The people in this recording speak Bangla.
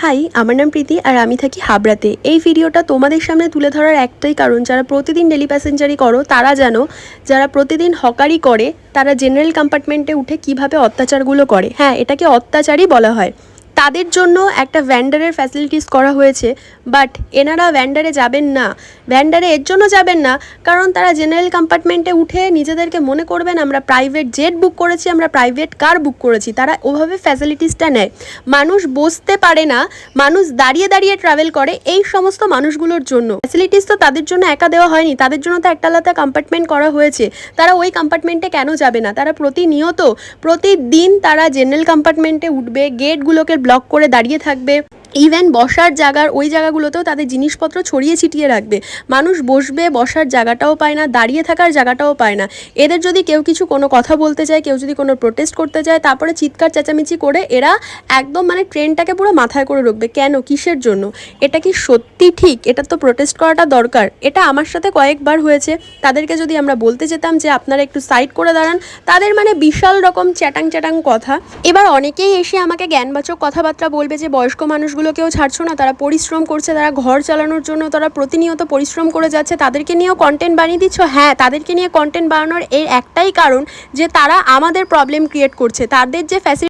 হাই, আমার নাম প্রীতি আর আমি থাকি হাবড়াতে। এই ভিডিওটা তোমাদের সামনে তুলে ধরার একটাই কারণ, যারা প্রতিদিন ডেলি প্যাসেঞ্জারি করো তারা জানো, যারা প্রতিদিন হকারি করে তারা জেনারেল কম্পার্টমেন্টে উঠে কিভাবে অত্যাচারগুলো করে। হ্যাঁ, এটাকে অত্যাচারই বলা হয়। তাদের জন্য একটা ভ্যান্ডারের ফ্যাসিলিটিস করা হয়েছে, বাট এনারা ভ্যান্ডারে যাবেন না। ভ্যান্ডারে এর জন্য যাবেন না কারণ তারা জেনারেল কম্পার্টমেন্টে উঠে নিজেদেরকে মনে করবেন আমরা প্রাইভেট জেট বুক করেছি, আমরা প্রাইভেট কার বুক করেছি। তারা ওভাবে ফ্যাসিলিটিসটা নেয়। মানুষ বসতে পারে না, মানুষ দাঁড়িয়ে দাঁড়িয়ে ট্রাভেল করে, এই সমস্ত মানুষগুলোর জন্য ফ্যাসিলিটিস তো তাদের জন্য একা দেওয়া হয়নি, তাদের জন্য তো একটা আলাদা কম্পার্টমেন্ট করা হয়েছে। তারা ওই কম্পার্টমেন্টে কেন যাবে না? তারা প্রতিনিয়ত প্রতিদিন তারা জেনারেল কম্পার্টমেন্টে উঠবে, গেটগুলোকে ব্লক করে দাঁড়িয়ে থাকবে, ইভেন বসার জায়গার ওই জায়গাগুলোতেও তাদের জিনিসপত্র ছড়িয়ে ছিটিয়ে রাখবে। মানুষ বসবে, বসার জায়গাটাও পায় না, দাঁড়িয়ে থাকার জায়গাটাও পায় না। এদের যদি কেউ কিছু কোনো কথা বলতে চায়, কেউ যদি কোনো প্রোটেস্ট করতে চায়, তারপরে চিৎকার চেঁচামেচি করে এরা একদম ট্রেনটাকে পুরো মাথায় করে রাখবে। কেন, কিসের জন্য? এটা কি সত্যি ঠিক? এটা তো প্রোটেস্ট করাটা দরকার। এটা আমার সাথে কয়েকবার হয়েছে। তাদেরকে যদি আমরা বলতে যেতাম যে আপনারা একটু সাইড করে দাঁড়ান, তাদের বিশাল রকম চ্যাটাং চ্যাটাং কথা। এবার অনেকেই এসে আমাকে জ্ঞানবাচক কথাবার্তা বলবে যে বয়স্ক মানুষগুলোকেও ছাড়ছো না, তারা পরিশ্রম করছে, তারা ঘর চালানোর জন্য তারা প্রতিনিয়ত পরিশ্রম করে যাচ্ছে, তাদেরকে নিয়েও কন্টেন্ট বানিয়ে দিচ্ছ। হ্যাঁ, তাদেরকে নিয়ে কন্টেন্ট বানানোর এর একটাই কারণ যে তারা আমাদের প্রবলেম ক্রিয়েট করছে। তাদের যে